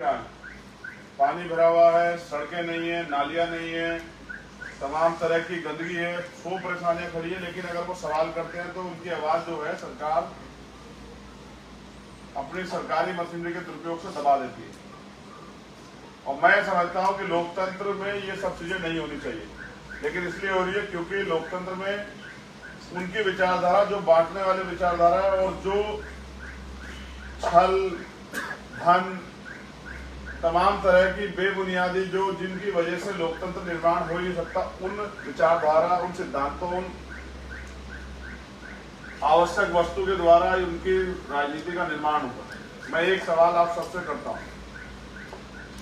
पानी भरा हुआ है, सड़कें नहीं है, नालियां नहीं है, तमाम तरह की गंदगी है, 100 परेशानियां खड़ी है। लेकिन अगर वो सवाल करते हैं तो उनकी आवाज जो है सरकार अपनी सरकारी मशीनरी के दुरुपयोग से दबा देती है। और मैं समझता हूं कि लोकतंत्र में ये सब चीजें नहीं होनी चाहिए, लेकिन इसलिए हो रही है क्योंकि लोकतंत्र में उनकी विचारधारा जो बांटने वाली विचारधारा है और जो छल धन तमाम तरह की बेबुनियादी जो जिनकी वजह से लोकतंत्र निर्माण हो ही नहीं सकता, उन विचारधारा, उन सिद्धांतों, उन आवश्यक वस्तु के द्वारा उनकी राजनीति का निर्माण होता है। मैं एक सवाल आप सबसे करता हूं,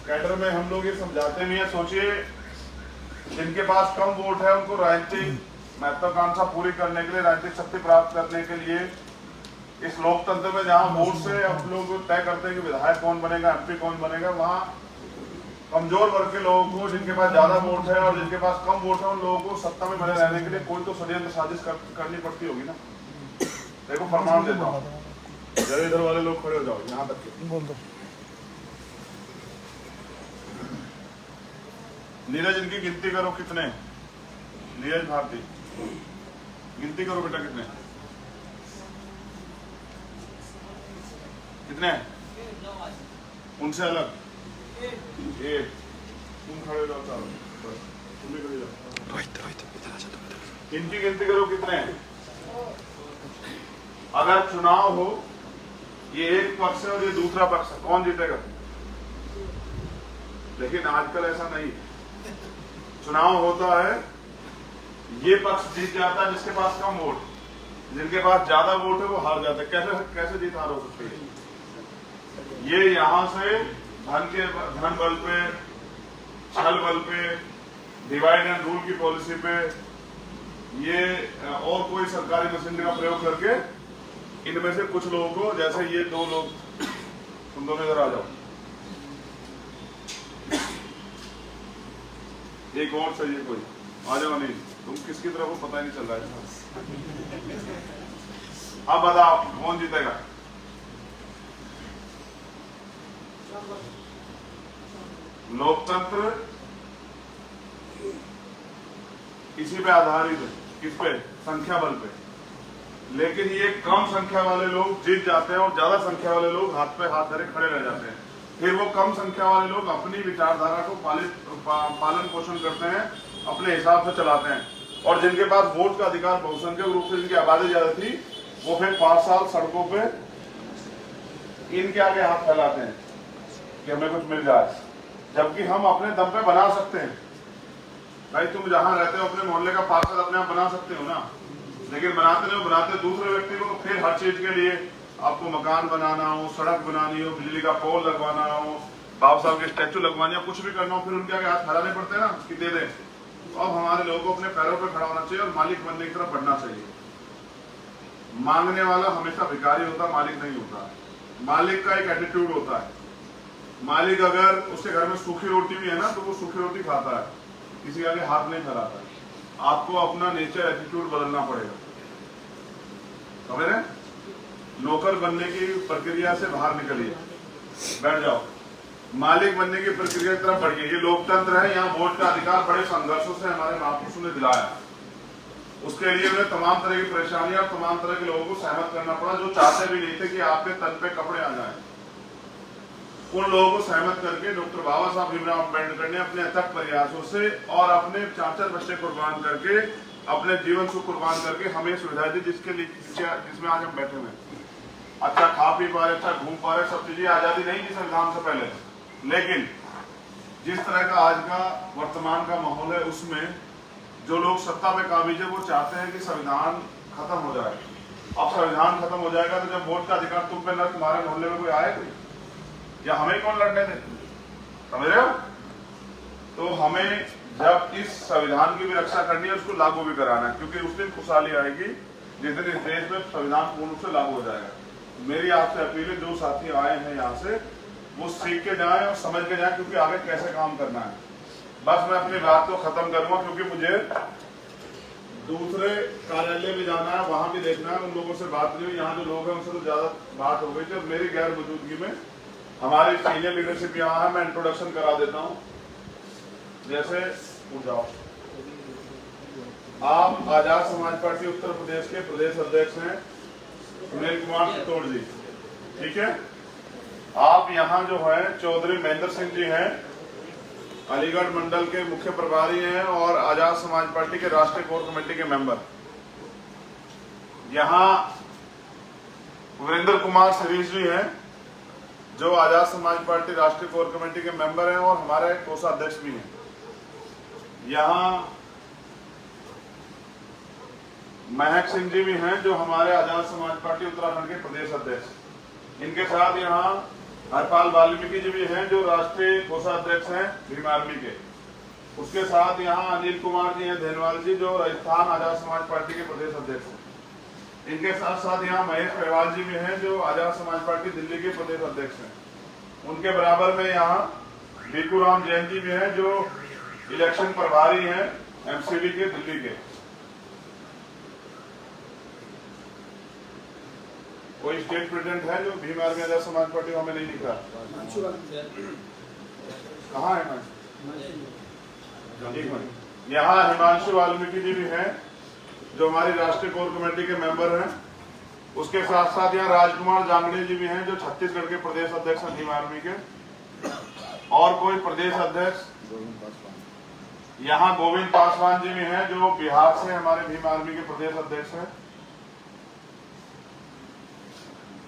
कैडर में हम लोग ये समझाते भी हैं, सोचिए जिनके पास कम वोट है उनको राजनीतिक महत्वाकांक्षा पूरी करने के लिए, राजनीतिक शक्ति प्राप्त करने के लिए इस लोकतंत्र में जहां वोट से हम लोग तय करते हैं कि विधायक कौन बनेगा, एमपी कौन बनेगा, वहां कमजोर वर्ग के लोगों को, जिनके पास ज्यादा वोट है और जिनके पास कम वोट है, उन लोगों को सत्ता में बने रहने के लिए कोई तो षड्यंत्र साजिश करनी पड़ती होगी ना। देखो प्रमाण देता हूँ, जरा इधर वाले लोग खड़े हो जाओ, यहाँ तक के बोल दो। नीरज, इनकी गिनती करो कितने, नीरज भारती गिनती करो बेटा, कितने कितने उनसे अलग एक, तुम खड़े जाओ, तुम भी खड़े जाओ, इनकी गिनती करो कितने। अगर चुनाव हो, ये एक पक्ष है और ये दूसरा पक्ष है, कौन जीतेगा? लेकिन आजकल ऐसा नहीं, चुनाव होता है ये पक्ष जीत जाता है जिसके पास कम वोट, जिनके पास ज्यादा वोट है वो हार जाते हैं। कैसे जीत हार हो सकती है? ये यहां से धन बल पे, छल बल पे, डिवाइड एंड रूल की पॉलिसी पे, ये और कोई सरकारी मशीनरी का प्रयोग करके इनमें से कुछ लोगों को, जैसे ये दो लोग, तुम दोनों इधर आ जाओ, एक और चाहिए कोई, आ जाओ। नहीं, तुम किसकी तरफ हो पता ही नहीं चल रहा है। अब बताओ कौन जीतेगा? लोकतंत्र इसी पे आधारित है, किस पे? संख्या बल पे। लेकिन ये कम संख्या वाले लोग जीत जाते हैं और ज्यादा संख्या वाले लोग हाथ पे हाथ धरे खड़े रह जाते हैं। फिर वो कम संख्या वाले लोग अपनी विचारधारा को पालन पोषण करते हैं, अपने हिसाब से चलाते हैं, और जिनके पास वोट का अधिकार बहुसंख्यक रूप से जिनकी आबादी ज्यादा थी, वो फिर 5 साल सड़कों पे इनके आगे हाथ फैलाते हैं कि हमें कुछ मिल जाए, जबकि हम अपने दम पे बना सकते हैं। भाई तुम जहां रहते हो अपने मोहल्ले का पार्षद अपने आप बना सकते हो ना, लेकिन बनाते नहीं हो, बनाते दूसरे व्यक्ति को। तो फिर हर चीज के लिए आपको मकान बनाना हो, सड़क बनानी हो, बिजली का पोल लगवाना हो, बाबा साहब के स्टैचू लगवानी हो, कुछ भी करना हो, फिर उनके आगे हाथ फैलाने पड़ते हैं ना कि दे दें। तो अब हमारे लोगों को अपने पैरों पर खड़ा होना चाहिए और मालिक बनने की तरफ बढ़ना चाहिए। मांगने वाला हमेशा भिखारी होता, मालिक नहीं होता। मालिक का एक एटीट्यूड होता है। मालिक अगर उसके घर में सूखी रोटी भी है ना, तो वो सूखी रोटी खाता है, किसी के आगे हाथ नहीं फैलाता। आपको अपना नेचर, एटीट्यूड बदलना पड़ेगा, समझ रहे? नौकर बनने की प्रक्रिया से बाहर निकलिए, बैठ जाओ, मालिक बनने की प्रक्रिया की तरफ बढ़िए। ये लोकतंत्र है, यहाँ वोट का अधिकार बड़े संघर्षों से हमारे महापुरुषों ने दिलाया। उसके लिए उन्हें तमाम तरह की परेशानियां, तमाम तरह के लोगों को सहमत करना पड़ा, जो चाहते भी नहीं थे कि आपके तन पे कपड़े आ जाएं। उन लोगों को सहमत करके डॉक्टर बाबा साहब भीमराव अम्बेडकर ने अपने अथक प्रयासों से और अपने 4 बच्चे कुर्बान करके, अपने जीवन को कुर्बान करके हमें सुविधा दी, जिसमें आज हम बैठे हुए, अच्छा खा पी पा रहे, अच्छा घूम पा रहे। सब चीजें आजादी नहीं थी संविधान से पहले, लेकिन जिस तरह का आज का वर्तमान का माहौल है, उसमें जो लोग सत्ता में काबिज है वो चाहते हैं कि संविधान खत्म हो जाए। अब संविधान खत्म हो जाएगा तो जब वोट का अधिकार तुम पे न, तुम्हारे मोहल्ले में कोई आए कोई, या हमें कौन लड़ने दे? समझ रहे हो? तो हमें जब इस संविधान की भी रक्षा करनी है, उसको लागू भी कराना है, क्योंकि उस दिन खुशहाली आएगी जिस दिन इस देश में संविधान पूर्ण रूप से लागू हो जाएगा। मेरी आपसे अपील है, जो साथी आए हैं यहाँ से, वो सीख के जाएं और समझ के जाएं, क्योंकि आगे कैसे काम करना है। बस मैं अपनी बात को खत्म करूंगा, क्योंकि मुझे दूसरे कार्यालय में जाना है, वहां भी देखना है। उन लोगों से बात नहीं हुई, यहाँ जो लोग हैं उनसे तो ज्यादा बात हो गई थी। मेरी गैर मौजूदगी में हमारी सीनियर लीडरशिप यहाँ है, मैं इंट्रोडक्शन करा देता हूँ। जैसे उठ जाओ, आप आजाद समाज पार्टी उत्तर प्रदेश के प्रदेश अध्यक्ष हैं सुनील कुमार चित्तौड़ जी, ठीक है। आप यहाँ जो है चौधरी महेंद्र सिंह जी हैं, अलीगढ़ मंडल के मुख्य प्रभारी हैं और आजाद समाज पार्टी के राष्ट्रीय कोर कमेटी के मेंबर। यहाँ वीरेंद्र कुमार सरीश जी हैं जो आजाद समाज पार्टी राष्ट्रीय कोर कमेटी के मेंबर हैं और हमारे कोषाध्यक्ष भी हैं। यहाँ महक सिंह जी भी हैं जो हमारे आजाद समाज पार्टी उत्तराखंड के प्रदेश अध्यक्ष। इनके साथ यहाँ हरपाल वाल्मीकि जी भी हैं जो राष्ट्रीय कोषाध्यक्ष हैं भीम आर्मी के। उसके साथ यहाँ अनिल कुमार जी हैं धेनवाल जी जो राजस्थान आजाद समाज पार्टी के प्रदेश अध्यक्ष हैं। इनके साथ साथ यहाँ महेश पहवाल जी भी हैं जो आजाद समाज पार्टी दिल्ली के प्रदेश अध्यक्ष हैं। उनके बराबर में यहाँ बीकू राम जैन जी भी हैं जो इलेक्शन प्रभारी हैं एमसीडी के दिल्ली के। कोई स्टेट प्रेसिडेंट है जो भीम आर्मी आजाद समाज पार्टी हमें नहीं लिखा, कहाँ है? यहाँ हिमांशु वाल्मीकि जी भी हैं जो हमारी राष्ट्रीय कोर कमेटी के मेंबर हैं। उसके साथ साथ यहाँ राजकुमार जांगड़े जी भी हैं जो छत्तीसगढ़ के प्रदेश अध्यक्ष हैं भीम आर्मी के। और कोई प्रदेश अध्यक्ष यहाँ गोविंद पासवान जी भी हैं जो बिहार से हमारे भीम आर्मी के प्रदेश अध्यक्ष हैं।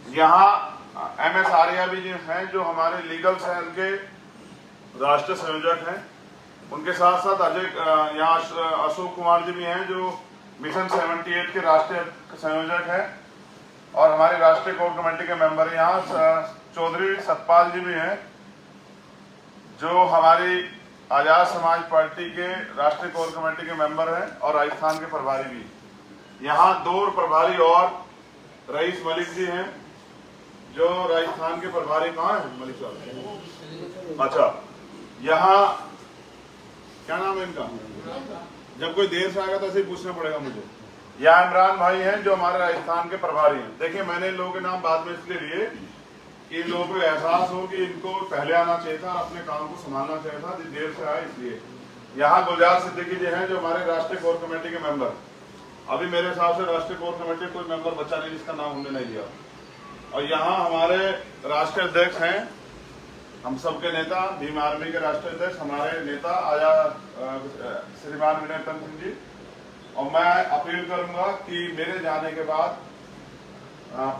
यहाँ एमएस आर्या भी जी हैं जो हमारे लीगल सेल के राष्ट्रीय संयोजक हैं। उनके साथ साथ यहाँ अशोक कुमार जी भी हैं जो मिशन 78 के राष्ट्रीय संयोजक हैं और हमारी राष्ट्रीय कोर कमेटी के मेंबर हैं। यहाँ चौधरी सतपाल जी भी हैं जो हमारी आजाद समाज पार्टी के राष्ट्रीय कोर कमेटी के मेंबर हैं और राजस्थान के प्रभारी भी। यहाँ दो प्रभारी और रईस मलिक जी हैं जो राजस्थान के प्रभारी। कहाँ है मलिक साहब? अच्छा, यहाँ क्या नाम है इनका? जब कोई देर से आएगा तो ऐसे ही पूछना पड़ेगा मुझे। यहाँ इमरान भाई हैं जो हमारे राजस्थान के प्रभारी हैं। देखिए मैंने इन लोगों के नाम बाद में इसलिए लिए कि इन लोगों को एहसास हो कि इनको पहले आना चाहिए था, अपने काम को संभालना चाहिए था, देर से आए इसलिए। यहाँ गुलजार सिद्दीकी जी हैं जो हमारे राष्ट्रीय कोर कमेटी के मेंबर। अभी मेरे हिसाब से राष्ट्रीय कोर कमेटी कोई मेंबर बचा नहीं जिसका नाम हमने नहीं लिया। और यहाँ हमारे राष्ट्रीय अध्यक्ष हैं, हम सबके नेता भीम आर्मी के राष्ट्रीय अध्यक्ष हमारे नेता श्रीमान विनय तंत्र सिंह जी। और मैं अपील करूंगा कि मेरे जाने के बाद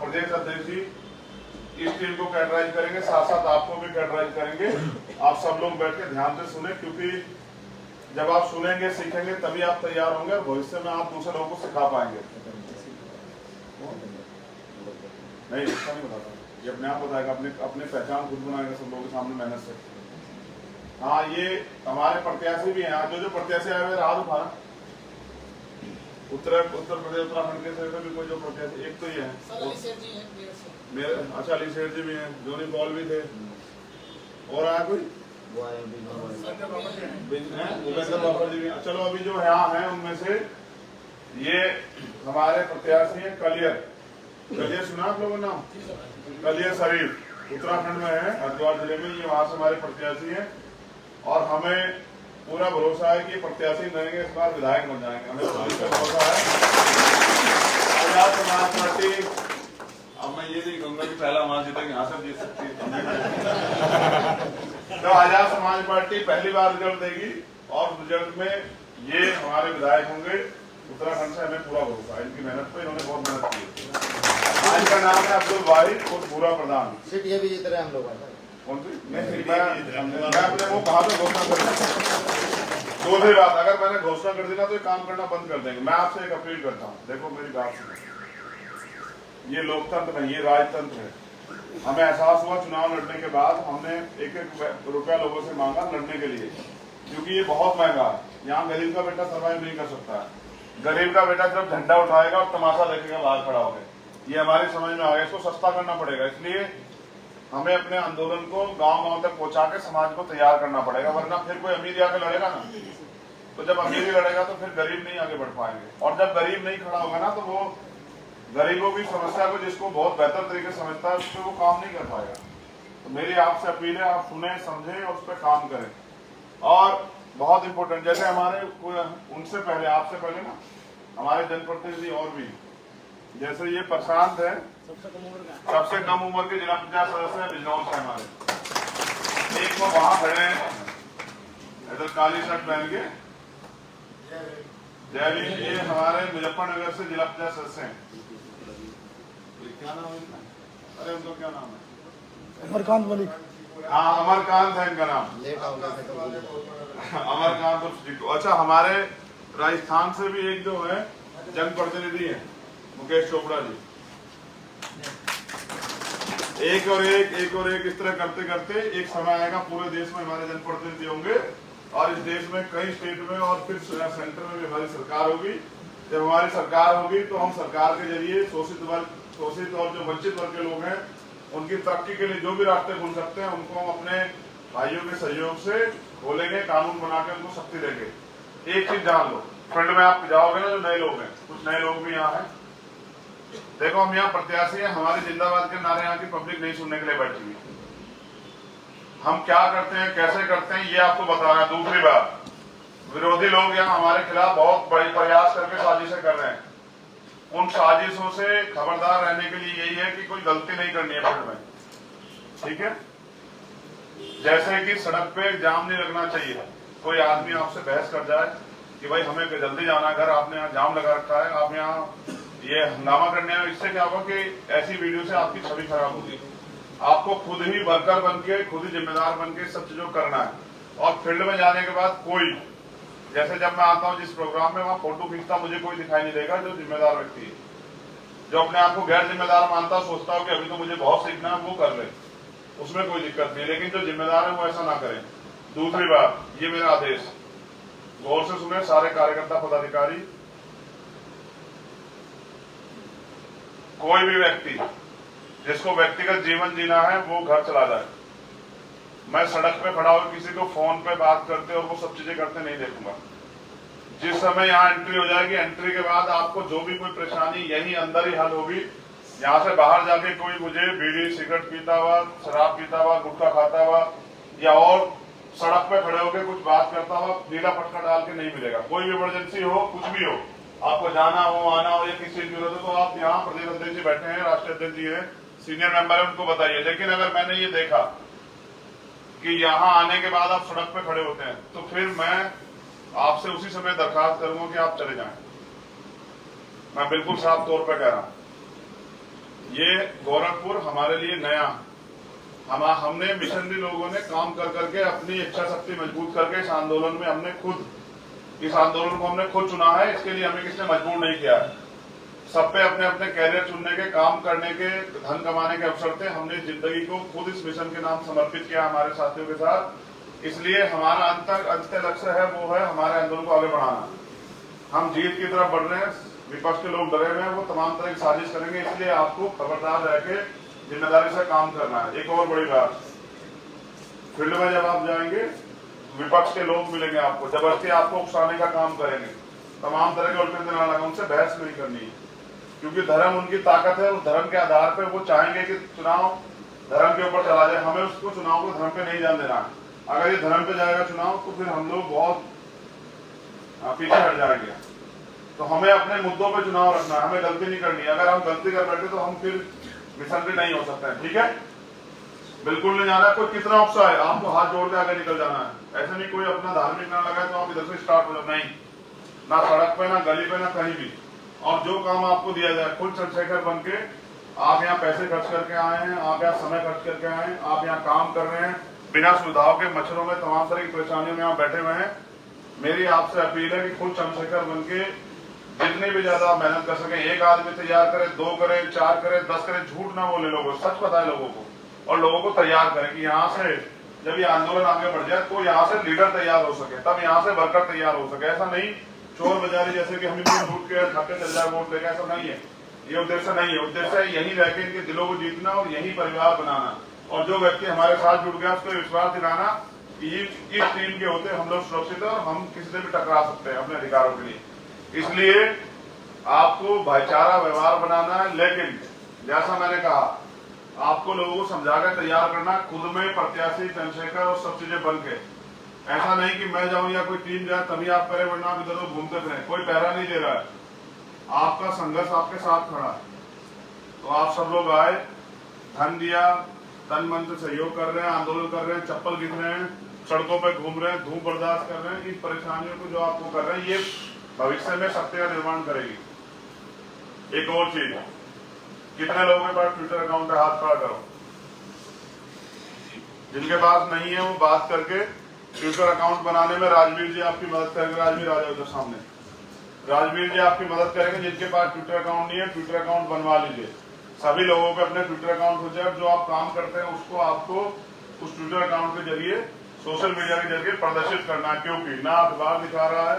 प्रदेश अध्यक्ष जी इस टीम को कैटराइज करेंगे, साथ साथ आपको भी कैटराइज करेंगे। आप सब लोग बैठ के ध्यान से सुने, क्योंकि जब आप सुनेंगे सीखेंगे तभी आप तैयार होंगे और भविष्य में आप दूसरे लोगों को सिखा पाएंगे। नहीं इसका नहीं बताता, ये अपने आप बताएगा, अपने पहचान खुद बनाएगा सब लोगों के सामने मेहनत से। हाँ ये हमारे प्रत्याशी भी हैं, जो प्रत्याशी आए हुए हाथ उठाना। उत्तर प्रदेश उत्तराखंड के से भी कोई जो प्रत्याशी, एक तो ये है मेरे। अच्छा अली शेर जी भी हैं, जोनी पॉल भी थे। और आया कोई? भूपेंद्र बाबर जी भी। चलो अभी जो यहाँ हैं उनमें से ये हमारे प्रत्याशी हैं कलियर सुना आप लोगों ने नाम? कलियर शरीफ उत्तराखंड में है, हरिद्वार जिले में। ये वहां से हमारे प्रत्याशी हैं और हमें पूरा भरोसा है कि प्रत्याशी रहेंगे इस बार विधायक बन जाएंगे। हमें भरोसा है। आजाद समाज पार्टी, अब मैं ये नहीं कहूंगा कि पहला वहां जीतेंगे, यहाँ से जीत सकती है। तो आजाद समाज पार्टी पहली बार रिजल्ट देगी और रिजल्ट में ये हमारे विधायक होंगे। उत्तराखंड से हमें पूरा भरोसा है, इनकी मेहनत पे, इन्होंने बहुत मेहनत की है। आज का नाम है अब्दुल वाहिद और पूरा प्रधान। सीट ये भी जीत रहे हम लोग। कौन सी? मैं अपने वो कहा था घोषणा कर दो ही बात, अगर मैंने घोषणा कर दी ना तो ये काम करना बंद कर देंगे। मैं आपसे एक अपील करता हूँ, देखो मेरी बात सुनो, ये लोकतंत्र नहीं, ये राजतंत्र है। हमें एहसास हुआ चुनाव लड़ने के बाद, हमने एक रुपया लोगों से मांगा लड़ने के लिए, क्योंकि ये बहुत महंगा है। यहाँ गरीब का बेटा सर्वाइव नहीं कर सकता है। गरीब का बेटा जब झंडा उठाएगा और तमाशा देखेगा बाहर खड़ा होकर, ये हमारी समझ में आ गया। इसको सस्ता करना पड़ेगा, इसलिए हमें अपने आंदोलन को गांव-गांव तक पहुंचा के समाज को तैयार करना पड़ेगा, वरना फिर कोई अमीर आके लड़ेगा ना, तो जब अमीर ही लड़ेगा तो फिर गरीब नहीं आगे बढ़ पाएंगे। और जब गरीब नहीं खड़ा होगा ना तो वो गरीबों की समस्या को, जिसको बहुत बेहतर तरीके से समझता है, उस पर वो काम नहीं कर पाएगा। तो मेरी आपसे अपील है, आप सुने, समझें और उस पर काम करें। और बहुत इंपॉर्टेंट, जैसे हमारे उनसे पहले, आपसे पहले ना हमारे जनप्रतिनिधि और भी, जैसे ये प्रशांत है, सबसे कम उम्र के जिला पंचायत सदस्य है बिजनौर से हमारे। एक वो वहां खड़े हैं इधर काली शर्ट पहन के, जयवीर, ये हमारे मुजफ्फरनगर से जिला पंचायत सदस्य हैं। क्या नाम है इनका? अरे उनका क्या नाम है? अमरकांत मलिक। हाँ, अमरकांत है इनका नाम, अमरकांत उर्फ जीतू। अच्छा, हमारे राजस्थान से भी एक जो है जनप्रतिनिधि है, मुकेश चोपड़ा जी। एक और एक इस तरह करते करते एक समय आएगा पूरे देश में हमारे जनप्रतिनिधि होंगे, और इस देश में कई स्टेट में और फिर सेंटर में भी हमारी सरकार होगी। जब हमारी सरकार होगी तो हम सरकार के जरिए शोषित और जो वंचित वर्ग के लोग हैं उनकी तरक्की के लिए जो भी रास्ते खुल सकते हैं उनको हम अपने भाइयों के सहयोग से खोलेंगे, कानून बना के उनको शक्ति देंगे। एक चीज जान लो, फील्ड में आप जाओगे ना, जो नए लोग हैं, कुछ नए लोग भी यहाँ हैं। देखो, हम यहाँ प्रत्याशी हैं, हमारे जिंदाबाद के नारे यहाँ की पब्लिक नहीं सुनने के लिए बैठी हुई। हम क्या करते हैं, कैसे करते हैं, ये आपको बता रहे हैं। दूसरी बात, विरोधी लोग यहाँ हमारे खिलाफ बहुत बड़ी प्रयास करके साजिशें कर रहे हैं। उन साजिशों से खबरदार रहने के लिए यही है कि कोई गलती नहीं करनी है फील्ड में, ठीक है। जैसे कि सड़क पे जाम नहीं लगना चाहिए। कोई आदमी आपसे बहस कर जाए कि भाई हमें जल्दी जाना है घर, आपने यहाँ जाम लगा रखा है, आप यहाँ ये हंगामा करने हैं, इससे क्या होगा कि ऐसी वीडियो से आपकी छवि खराब होगी। आपको खुद ही वर्कर बन के, खुद ही जिम्मेदार बन के सब चीजों करना है। और फील्ड में जाने के बाद कोई, जैसे जब मैं आता हूँ जिस प्रोग्राम में, वहां फोटो खींचता मुझे कोई दिखाई नहीं देगा जो जिम्मेदार व्यक्ति है। जो अपने आप को गैर जिम्मेदार मानता, सोचता हो कि अभी तो मुझे बहुत सीखना है, वो कर ले, उसमें कोई दिक्कत नहीं। लेकिन जो जिम्मेदार है वो ऐसा ना करें। दूसरी बात, ये मेरा आदेश गौर से सुने सारे कार्यकर्ता पदाधिकारी, कोई भी व्यक्ति जिसको व्यक्तिगत जीवन जीना है वो घर चला जाए। मैं सड़क पे खड़ा होकर किसी को फोन पे बात करते और वो सब चीजें करते नहीं देखूंगा। जिस समय यहाँ एंट्री हो जाएगी, एंट्री के बाद आपको जो भी कोई परेशानी यही अंदर ही हल होगी। यहाँ से बाहर जाके कोई मुझे बीड़ी सिगरेट पीता हुआ, शराब पीता हुआ, गुटखा खाता हुआ या और सड़क पे खड़े होकर कुछ बात करता हुआ नीला पटका डाल के नहीं मिलेगा। कोई भी इमरजेंसी हो, कुछ भी हो, आपको जाना हो, आना हो या किसी चीज की जरूरत हो, तो आप यहाँ प्रदेश अध्यक्ष जी बैठे हैं, राष्ट्रीय अध्यक्ष जी है, सीनियर मेंबर है, उनको बताइए। लेकिन अगर मैंने ये देखा कि यहाँ आने के बाद आप सड़क पे खड़े होते हैं, तो फिर मैं आपसे उसी समय दरखास्त करूंगा कि आप चले जाएं। मैं बिल्कुल साफ तौर पे कह रहा हूं, ये गोरखपुर हमारे लिए नया, हमने मिशनरी लोगों ने काम कर करके अपनी इच्छा शक्ति मजबूत करके इस आंदोलन में इस आंदोलन को हमने खुद चुना है। इसके लिए हमें किसने मजबूर नहीं किया है। सब पे अपने अपने कैरियर चुनने के, काम करने के, धन कमाने के अवसर थे। हमने जिंदगी को खुद इस मिशन के नाम समर्पित किया हमारे साथियों के साथ। इसलिए हमारा अंत्य लक्ष्य है वो है हमारे आंदोलन को आगे बढ़ाना। हम जीत की तरफ बढ़ रहे हैं, विपक्ष के लोग डरे हुए हैं, वो तमाम तरह की साजिश करेंगे। इसलिए आपको खबरदार रह के जिम्मेदारी से काम करना है। एक और बड़ी बात, फील्ड में जब आप जाएंगे विपक्ष के लोग मिलेंगे, आपको जबरदस्ती आपको उकसाने का काम करेंगे, तमाम तरह के उल्टे दिमाग लगा, उनसे बहस नहीं करनी है। क्योंकि धर्म उनकी ताकत है, उस धर्म के आधार पर वो चाहेंगे कि चुनाव धर्म के ऊपर चला जाए। हमें उसको चुनाव को धर्म पे नहीं जाने देना है। अगर ये धर्म पे जाएगा चुनाव तो फिर हम लोग बहुत पीछे हट जाएंगे। तो हमें अपने मुद्दों पे चुनाव रखना है, हमें गलती नहीं करनी है। अगर हम गलती कर बैठे तो हम फिर मिशन नहीं हो सकते हैं, ठीक है। बिल्कुल नहीं जाना है। कोई कितना उत्साह है, आपको हाथ जोड़ के आगे निकल जाना है। ऐसे नहीं कोई अपना धार्मिक ना लगाए तो आप इधर से स्टार्ट हो जाए, नहीं, ना सड़क पे, ना गली पे, ना कहीं भी। और जो काम आपको दिया जाए, खुद चंद्रशेखर बन के आप यहाँ पैसे खर्च करके आए हैं, आप यहाँ समय खर्च करके आए हैं, आप यहाँ काम कर रहे हैं, बिना सुविधाओं के, मच्छरों में, तमाम तरह की परेशानियों में यहाँ बैठे हुए हैं। मेरी आपसे अपील है कि खुद चंद्रशेखर बन के जितनी भी ज्यादा मेहनत कर सके, एक आदमी तैयार करे, 2 करे, 4 करे, 10 करे, झूठ ना बोले लोगों, सच बताए लोगों को, और लोगों को तैयार करें कि यहाँ से जब ये आंदोलन आगे बढ़ जाए तो यहाँ से लीडर तैयार हो सके, तब यहाँ से वर्कर तैयार हो सके। ऐसा नहीं चोर बाजारी जैसे कि हम इनको लूट के खाके चल जाए वोट लेके, ऐसा नहीं है। ये उद्देश्य नहीं है। उद्देश्य है यहीं रह के इनके दिलों को जीतना और यही परिवार बनाना। और जो व्यक्ति हमारे साथ जुड़ गया उसको विश्वास दिलाना कि इस टीम के होते हम लोग सुरक्षित है और हम किसी से भी टकरा सकते हैं अपने अधिकारों के लिए। इसलिए आपको भाईचारा व्यवहार बनाना है। लेकिन जैसा मैंने कहा, आपको लोगों को समझा कर तैयार करना, खुद में प्रत्याशी चंद्रशेखर और सब चीजें बन के। ऐसा नहीं कि मैं जाऊं या कोई टीम जाए तभी आप करें, वरना आप इधर उधर घूमते फिरें। कोई पहरा नहीं दे रहा है, आपका संघर्ष आपके साथ खड़ा है। तो आप सब लोग आए, धन दिया, तन मन से सहयोग कर रहे हैं, आंदोलन कर रहे हैं, चप्पल गिन रहे हैं, सड़कों पर घूम रहे हैं, धूप बर्दाश्त कर रहे हैं। इन परेशानियों को जो आपको कर रहे हैं, ये भविष्य में सत्य का निर्माण करेगी। एक और चीज, कितने लोगों के पास ट्विटर अकाउंट है? हाथ खड़ा करो। जिनके पास नहीं है वो बात करके ट्विटर अकाउंट बनाने में राजवीर जी आपकी मदद करेंगे। राजवीर आ जाओ इधर सामने। राजवीर जी आपकी मदद करेंगे। जिनके पास ट्विटर अकाउंट नहीं है, ट्विटर अकाउंट बनवा लीजिए। सभी लोगों पे अपने ट्विटर अकाउंट हो जाए। जो आप काम करते हैं उसको आपको उस ट्विटर अकाउंट के जरिए, सोशल मीडिया के जरिए प्रदर्शित करना है। क्योंकि ना अखबार दिखा रहा है,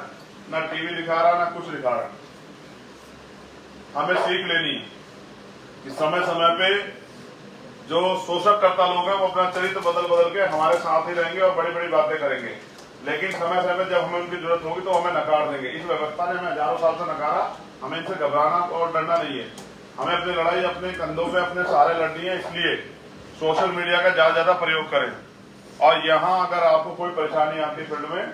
ना टीवी दिखा रहा है, ना कुछ दिखा रहा है। हमें सीख लेनी है कि समय समय पे जो शोषक करता लोग हैं वो अपना चरित्र बदल बदल के हमारे साथ ही रहेंगे और बड़ी बड़ी बातें करेंगे, लेकिन समय समय जब हमें उनकी जरूरत होगी तो हमें नकार देंगे। इस व्यवस्था ने हमें हजारों साल से नकारा। हमें इनसे घबराना और डरना नहीं है। हमें अपनी लड़ाई अपने कंधों पे अपने सहारे लड़नी है। इसलिए सोशल मीडिया का ज्यादा प्रयोग करें। और यहाँ अगर आपको कोई परेशानी आती फील्ड में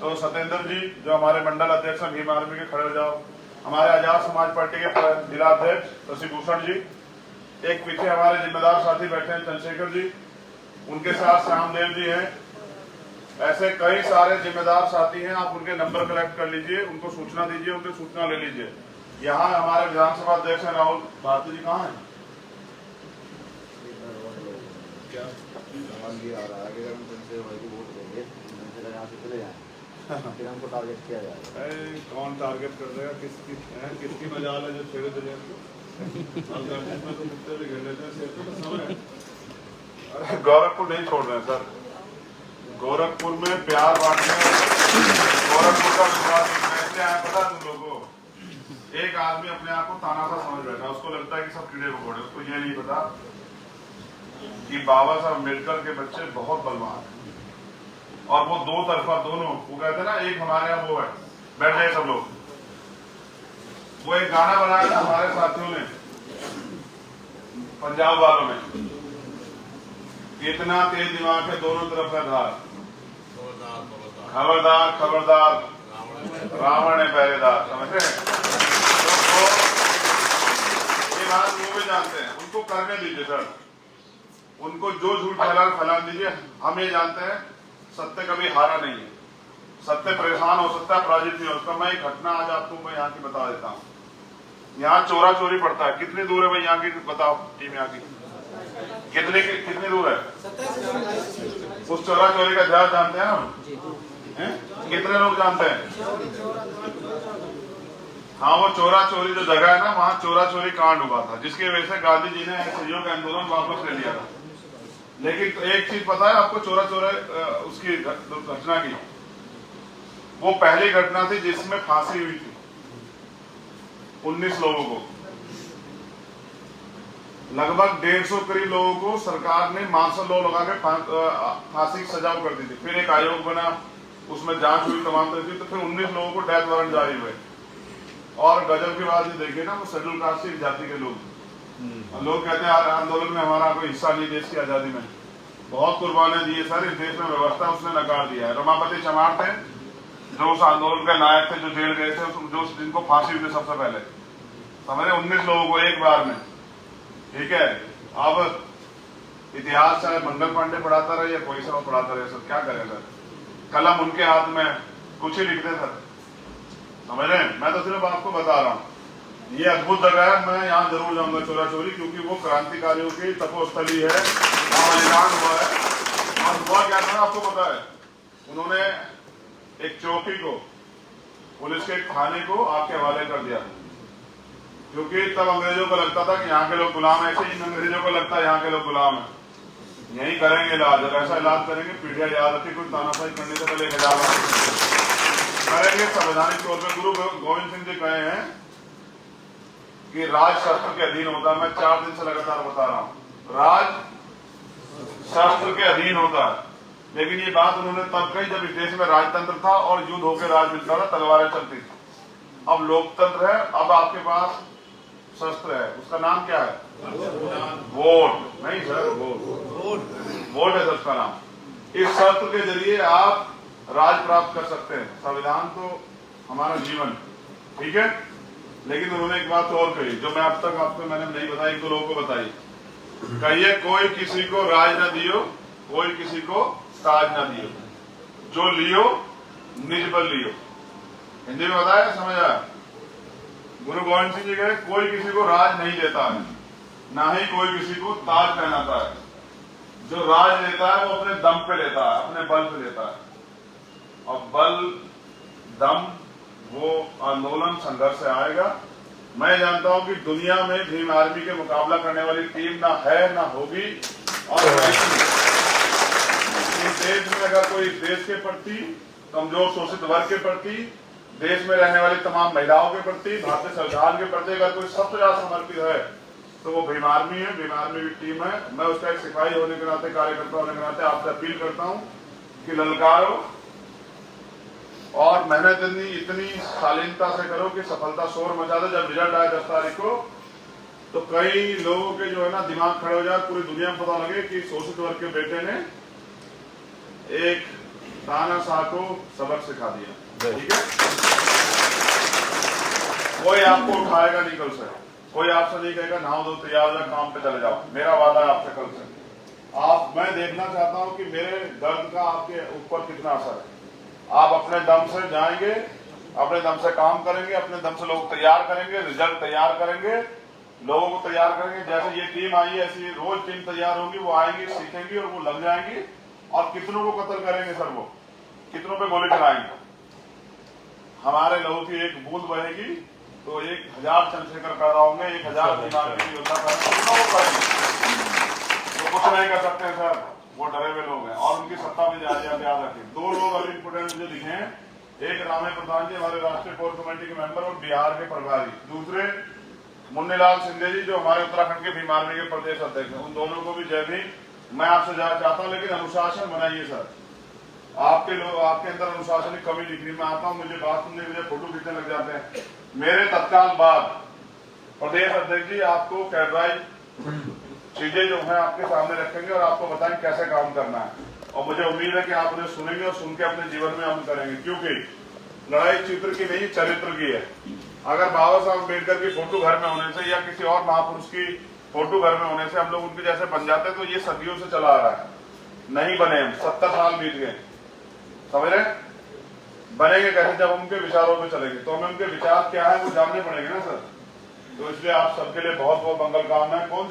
तो सत्येंद्र जी जो हमारे मंडल अध्यक्ष हैं भीम आर्मी के, खड़े हो जाओ। हमारे आजाद समाज पार्टी के जिला अध्यक्ष शशिभूषण जी, एक पीछे हमारे जिम्मेदार साथी बैठे हैं चंद्रशेखर जी, उनके साथ श्यामदेव जी हैं। ऐसे कई सारे जिम्मेदार साथी हैं। आप उनके नंबर कलेक्ट कर लीजिए, उनको सूचना दीजिए, उनकी सूचना ले लीजिए। यहाँ हमारे विधानसभा अध्यक्ष हैं राहुल भारती जी, कहाँ हैं? क्या आ रहा है कि अगर हम तुमसे वोट देंगे यहाँ से चले जाए फिर हमको टारगेट किया जाएगा। कौन टारगेट कर रहा है? किसकी मजाल है जो छेड़े दे गोरखपुर नहीं छोड़ रहे हैं सर। गोरखपुर में प्यार बांटने, गोरखपुर का विश्वास कैसे आया पता तुम लोगों को? एक आदमी अपने आप को तानाशाह समझ बैठा, उसको लगता है कि सब कीड़े मकोड़े। उसको ये नहीं पता कि बाबा साहब अम्बेडकर के बच्चे बहुत बलवान हैं और वो दो तरफा, दोनों, वो कहते हैं ना, एक हमारे यहाँ वो है, बैठ जाए सब लोग। वो एक गाना बनाया था हमारे साथियों ने, पंजाब वालों में, इतना तेज दिमाग है दोनों तरफ है धार, खबरदार खबरदार रावण है पहरेदार। समझ रहे हैं? तो ये बात वो भी जानते हैं, उनको करने दीजिए सर। उनको जो झूठ फैला दीजिए। हम ये जानते हैं सत्य कभी हारा नहीं है। सत्य परेशान हो सकता है, पराजित नहीं हो सकता। मैं एक घटना आज आपको मैं यहाँ की बता देता हूँ। यहाँ चोरा चोरी पड़ता है। कितनी दूर है भाई यहाँ की? बताओ टीम यहाँ की कितनी दूर है? उस चोरा चोरी का इतिहास जानते हैं हम? कितने लोग जानते हैं? हाँ, वो चोरा चोरी जो जगह है ना, वहाँ चोरा चोरी कांड हुआ था, जिसकी वजह से गांधी जी ने सहयोग आंदोलन वापस ले लिया था। लेकिन एक चीज पता है आपको चोरा उसकी घटना की? वो पहली घटना थी जिसमें फांसी हुई थी 19 लोगों को। लगभग 150 करीब लोगों को सरकार ने मार्शल लॉ लगा के फांसी की सजा कर दी थी। फिर एक आयोग बना, उसमें जांच हुई तमाम तरह की, तो फिर 19 लोगों को डेथ वारंट जारी हुए। और गजब की बात ये देखिए ना, वो शेड्यूल कास्ट की जाति के लोग कहते हैं आंदोलन में हमारा कोई हिस्सा नहीं, देश की आजादी में बहुत कुर्बानियां दी है सर। इस देश में व्यवस्था उसने नकार दिया है। रमापति चमार थे जो उस आंदोलन के नायक थे, जो जेल गए थे, जो जिनको फांसी हुई थी सबसे पहले। समझे? 19 लोगों को एक बार में। ठीक है, अब इतिहास चाहे मंगल पांडे पढ़ाता रहे या कोई सा पढ़ाता रहे सर, क्या करें सर? कलम उनके हाथ में, कुछ ही लिखते सर। समझ रहे हैं? मैं तो सिर्फ आपको बता रहा हूँ ये अद्भुत जगह है। मैं यहाँ जरूर जाऊंगा चोरा चोरी, क्योंकि वो क्रांतिकारियों की तपोस्थली है, बलिदान हुआ है। और हुआ क्या था आपको पता है? उन्होंने एक चौकी को, पुलिस के थाने को आपके हवाले कर दिया, क्योंकि तब अंग्रेजों को लगता था कि यहाँ के लोग गुलाम है। ऐसे ही अंग्रेजों को लगता है यहाँ के लोग गुलाम है, यही करेंगे इलाज। और ऐसा इलाज करेंगे, पीढ़ियां याद रखी, कुछ तानाशाही करने से पहले 1000 करेंगे संवैधानिक तौर पर। गुरु गोविंद सिंह जी कहे हैं कि राज शस्त्र के अधीन होता है। मैं 4 दिन से लगातार बता रहा हूँ, राज शस्त्र के अधीन होता है। लेकिन ये बात उन्होंने तब कही जब इस देश में राजतंत्र था और युद्ध होकर राज मिलता था, तलवारें चलती थी। अब लोकतंत्र है, अब आपके पास शस्त्र है। उसका नाम क्या है? वोट नहीं सर, वोट है सर उसका नाम। इस शस्त्र के जरिए आप राज प्राप्त कर सकते हैं। संविधान तो हमारा जीवन, ठीक है। लेकिन उन्होंने एक बात और कही जो मैं अब तक आपको मैंने नहीं बताई, एक दो लोगों को बताई। कहिए कोई किसी को राज न दियो, कोई किसी को ताज न दियो, जो लियो निज बल लियो। हिंदी में बताया, समझ आया? गुरु गोविंद सिंह जी कहे कोई किसी को राज नहीं देता है, ना ही कोई किसी को ताज पहनाता है। जो राज लेता है वो अपने दम पे लेता है, अपने बल पे लेता है। और बल, दम वो आंदोलन संघर्ष से आएगा। मैं जानता हूं कि दुनिया में भीम आर्मी के मुकाबला करने वाली टीम ना है, ना होगी और इस देश में अगर कोई देश के प्रति, कमजोर शोषित वर्ग के प्रति, देश में रहने वाली तमाम महिलाओं के प्रति, भारतीय संविधान के प्रति अगर कोई सबसे ज्यादा समर्पित है तो वो भीम आर्मी है। भीम आर्मी की टीम है। मैं उसका एक सिपाही होने के नाते, कार्यकर्ता होने के नाते आपसे अपील करता हूं कि ललकारो और मेहनत इतनी शालीनता से करो कि सफलता शोर मचा दे। जब रिजल्ट आए 10 तारीख को तो कई लोगों के जो है ना दिमाग खड़े हो जाए, पूरी दुनिया में पता लगे कि शोषित वर्ग के बेटे ने एक तानाशाह को सबक सिखा दिया, ठीक है। कोई आपको उठाएगा नहीं कल से, कोई आपसे नहीं कहेगा नहाओ दो तैयार हो काम पे चले जाओ। मेरा वादा है आपसे कल से। मैं देखना चाहता हूं कि मेरे दर्द का आपके ऊपर कितना असर है। आप अपने दम से जाएंगे, अपने दम से काम करेंगे, अपने दम से लोग तैयार करेंगे, रिजल्ट तैयार करेंगे, लोगों को तैयार करेंगे। जैसे ये टीम आई है ऐसी रोज टीम तैयार होगी, वो आएंगी, सीखेंगी और वो लग जाएंगी। और कितनों को कत्ल करेंगे सर, वो कितनों पे गोली चलाएंगे। हमारे लोगों की एक बूंद बहेगी तो 1000 चंद्रशेखर पैदा होंगे, 1000 योद्धा करेंगे। तो कुछ नहीं कर सकते सर, वो डरे हुए लोग हैं और उनकी सत्ता में याद रखें। 2 लोग अभी इंपोर्टेंट मुझे दिखे हैं, एक रामे प्रधान जी हमारे राष्ट्रीय कोर कमेटी के मेंबर और बिहार के प्रभारी, दूसरे मुन्नीलाल सिंधे जी जो हमारे उत्तराखंड के भीम आर्मी के प्रदेश अध्यक्ष हैं। उन दोनों को भी जय भीम। मैं आपसे जाना चाहता हूं, लेकिन अनुशासन बनाइए सर। आपके अंदर अनुशासन की कमी दिख रही। मैं आता हूं, मुझे बात सुनने के लिए फोटो खींचने लग जाते हैं। मेरे तत्काल बाद प्रदेश अध्यक्ष जी आपको कैडराइज चीजें जो है आपके सामने रखेंगे और आपको बताएंगे कैसे काम करना है। और मुझे उम्मीद है कि आप उन्हें सुनेंगे और सुन के अपने जीवन में अमल करेंगे, क्योंकि लड़ाई चित्र की नहीं चरित्र की है। अगर बाबा साहब अम्बेडकर की फोटो घर में होने से या किसी और महापुरुष की फोटो घर में होने से हम लोग उनके जैसे बन जाते तो ये सदियों से चला आ रहा है। नहीं बने हम, 70 साल बीत गए, समझ रहे। बनेंगे कैसे? जब उनके विचारों पे चलेंगे। तो हमें उनके विचार क्या है वो जानने पड़ेंगे ना सर। तो इसलिए आप सबके लिए बहुत बहुत मंगल कामनाएं। कौन